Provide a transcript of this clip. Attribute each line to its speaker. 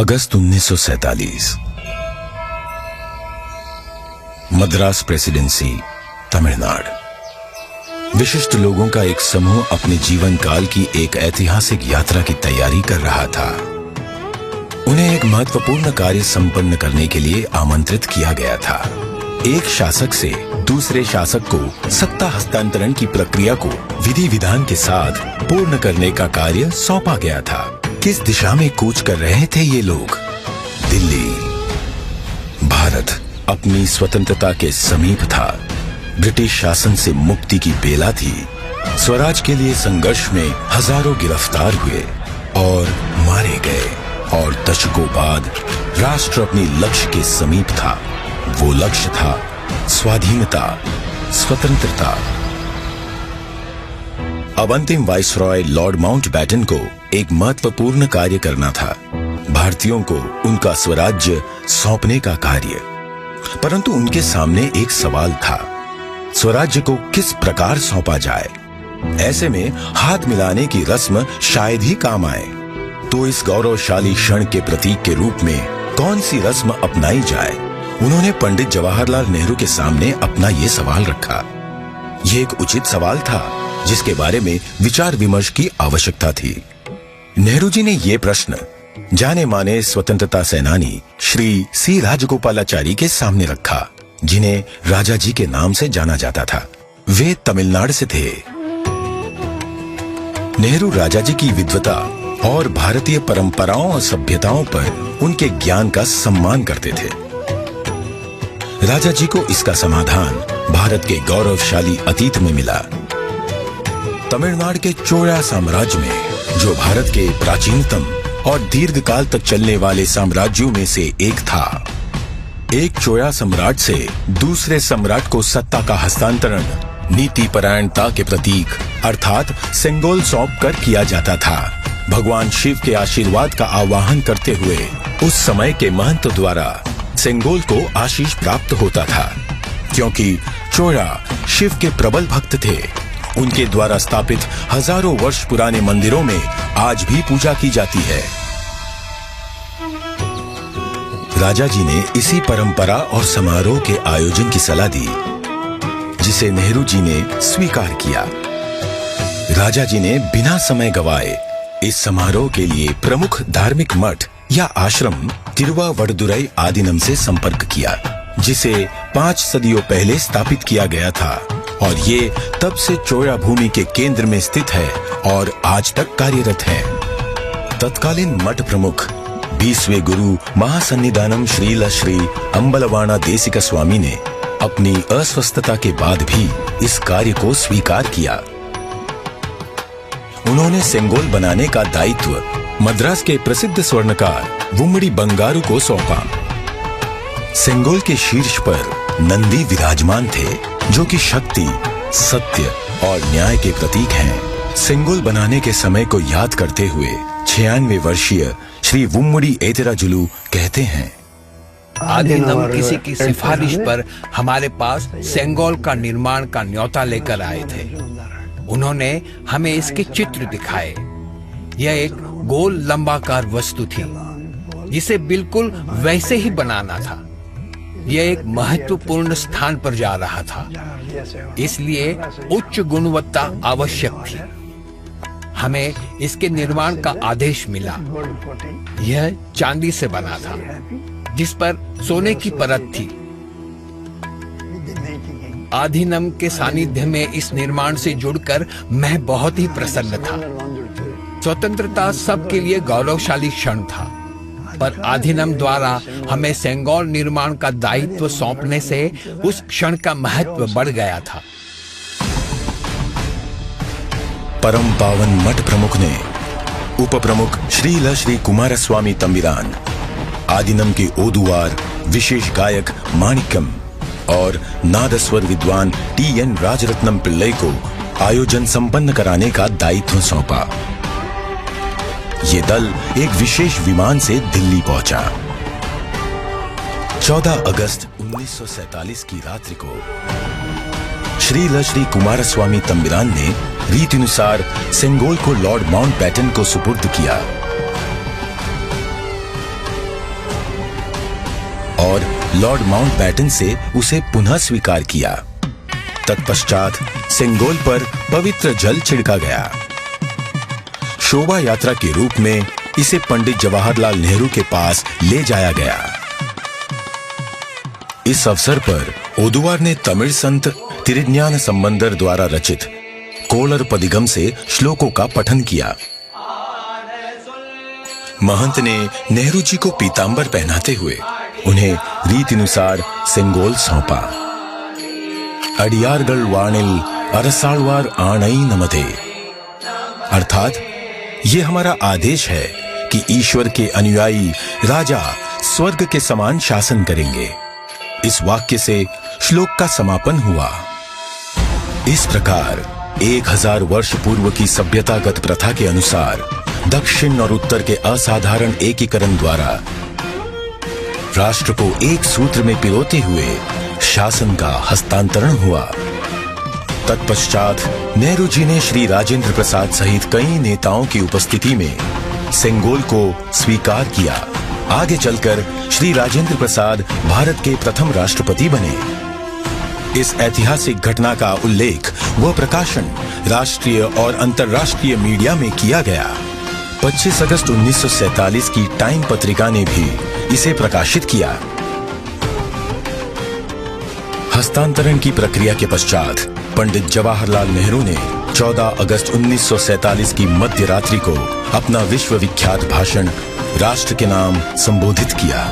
Speaker 1: अगस्त 1947। Madras presidency, Tamil Nadu. विशिष्ट लोगों का एक समूह अपने जीवन काल की एक ऐतिहासिक यात्रा की तैयारी कर रहा था। उन्हें एक महत्वपूर्ण कार्य संपन्न करने के लिए आमंत्रित किया गया था। एक शासक से दूसरे शासक को सत्ता हस्तांतरण की प्रक्रिया को विधि विधान के साथ पूर्ण करने का कार्य सौंपा गया था। किस दिशा में कूच कर रहे थे ये लोग? दिल्ली। भारत अपनी स्वतंत्रता के समीप था। ब्रिटिश शासन से मुक्ति की बेला थी। स्वराज के लिए संघर्ष में हजारों गिरफ्तार हुए और मारे गए, और दशकों बाद राष्ट्र अपने लक्ष्य के समीप था। वो लक्ष्य था स्वाधीनता, स्वतंत्रता। अब अंतिम वाइसरॉय लॉर्ड माउंटबेटन को एक महत्वपूर्ण कार्य करना था, भारतीयों को उनका स्वराज्य सौंपने का कार्य। परंतु उनके सामने एक सवाल था, स्वराज्य को किस प्रकार सौंपा जाए। ऐसे में हाथ मिलाने की रस्म शायद ही काम आए। तो इस गौरवशाली क्षण के प्रतीक के रूप में कौन सी रस्म अपनाई जाए? उन्होंने पंडित जवाहरलाल नेहरू के सामने अपना ये सवाल रखा। ये एक उचित सवाल था जिसके बारे में विचार विमर्श की आवश्यकता थी। नेहरू जी ने ये प्रश्न जाने माने स्वतंत्रता सेनानी श्री सी राजगोपालाचारी के सामने रखा, जिन्हें राजा जी के नाम से जाना जाता था। वे तमिलनाडु से थे। नेहरू राजा जी की विद्वता और भारतीय परंपराओं और सभ्यताओं पर उनके ज्ञान का सम्मान करते थे। राजा जी को इसका समाधान भारत के गौरवशाली अतीत में मिला। तमिलनाडु के चोला साम्राज्य में, जो भारत के प्राचीनतम और दीर्घकाल तक चलने वाले साम्राज्यों में से एक था, एक चोला सम्राट से दूसरे सम्राट को सत्ता का हस्तांतरण नीति परायणता के प्रतीक अर्थात सेंगोल सौंप कर किया जाता था। भगवान शिव के आशीर्वाद का आवाहन करते हुए उस समय के महंत द्वारा सेंगोल को आशीष प्राप्त होता था। क्योंकि चोला शिव के प्रबल भक्त थे, उनके द्वारा स्थापित हजारों वर्ष पुराने मंदिरों में आज भी पूजा की जाती है। राजा जी ने इसी परंपरा और समारोह के आयोजन की सलाह दी, जिसे नेहरू जी ने स्वीकार किया। राजा जी ने बिना समय गवाए इस समारोह के लिए प्रमुख धार्मिक मठ या आश्रम तिरुवावड़दुराई आदीनम से संपर्क किया, जिसे 5 सदियों पहले स्थापित किया गया था, और ये तब से चोला भूमि के केंद्र में स्थित है और आज तक कार्यरत है। तत्कालीन मठ प्रमुख 20वें गुरु महासन्निधानम श्रील श्री अंबलवाना देसिका स्वामी ने अपनी अस्वस्थता के बाद भी इस कार्य को स्वीकार किया। उन्होंने सेंगोल बनाने का दायित्व मद्रास के प्रसिद्ध स्वर्णकार वुम्मड़ी बंगारू को सौंपा। सेंगोल के शीर्ष पर नंदी विराजमान थे, जो कि शक्ति, सत्य और न्याय के प्रतीक हैं। सेंगोल बनाने के समय को याद करते हुए 96 वर्षीय श्री वुम्मड़ी एतिराजुलु कहते हैं,
Speaker 2: आदिनम किसी की सिफारिश पर हमारे पास सेंगोल का निर्माण का न्योता लेकर आए थे। उन्होंने हमें इसके चित्र दिखाए। यह एक गोल लंबाकार वस्तु थी, जिसे बिल्कुल वैसे ही बनाना था। यह एक महत्वपूर्ण स्थान पर जा रहा था, इसलिए उच्च गुणवत्ता आवश्यक थी। हमें इसके निर्माण का आदेश मिला। यह चांदी से बना था, जिस पर सोने की परत थी। आधीनम के सानिध्य में इस निर्माण से जुड़कर मैं बहुत ही प्रसन्न था। स्वतंत्रता सबके लिए गौरवशाली क्षण था, पर आधीनम द्वारा हमें सेंगोल निर्माण का दायित्व सौंपने से उस क्षण का महत्व बढ़ गया था।
Speaker 1: परम पावन मठ प्रमुख ने उप प्रमुख श्रील श्री कुमारस्वामी तंबिरान, आदिनम के ओदुवार विशेष गायक माणिक्यम और नादस्वर विद्वान TN राजरत्नम पिल्लई को आयोजन संपन्न कराने का दायित्व सौंपा। ये दल एक विशेष विमान से दिल्ली पहुंचा। 14 अगस्त 1947 की रात्रि को श्रील श्री कुमारस्वामी तंबिरान ने रीतिनुसार सेंगोल को लॉर्ड माउंटबेटन को सुपुर्द किया। और लॉर्ड माउंटबैटन से उसे पुनः स्वीकार किया। तत्पश्चात सेंगोल पर पवित्र जल छिड़का गया। शोभा यात्रा के रूप में इसे पंडित जवाहरलाल नेहरू के पास ले जाया गया। इस अवसर पर ओदुवार ने तमिल संत तिरुज्ञान संबंदर द्वारा रचित कोलर पदिगम से श्लोकों का पठन किया। महंत ने नेहरू जी को पीतांबर पहनाते हुए उन्हें रीतिनुसार सेंगोल सौंपा। अडियारगल वाणिल अरसालवार आणई नमदे, अर्थात ये हमारा आदेश है कि ईश्वर के अनुयायी राजा स्वर्ग के समान शासन करेंगे। इस वाक्य से श्लोक का समापन हुआ। इस प्रकार 1000 वर्ष पूर्व की सभ्यतागत प्रथा के अनुसार दक्षिण और उत्तर के असाधारण एकीकरण द्वारा राष्ट्र को एक सूत्र में पिरोते हुए शासन का हस्तांतरण हुआ। तत्पश्चात नेहरू जी ने श्री राजेंद्र प्रसाद सहित कई नेताओं की उपस्थिति में सेंगोल को स्वीकार किया। आगे चलकर श्री राजेंद्र प्रसाद भारत के प्रथम राष्ट्रपति बने। इस ऐतिहासिक घटना का उल्लेख व प्रकाशन राष्ट्रीय और अंतर्राष्ट्रीय मीडिया में किया गया। 25 अगस्त 1947 की टाइम पत्रिका ने भी इसे प्रकाशित किया। हस्तांतरण की प्रक्रिया के पश्चात पंडित जवाहरलाल नेहरू ने 14 अगस्त 1947 की मध्य रात्रि को अपना विश्वविख्यात भाषण राष्ट्र के नाम संबोधित किया।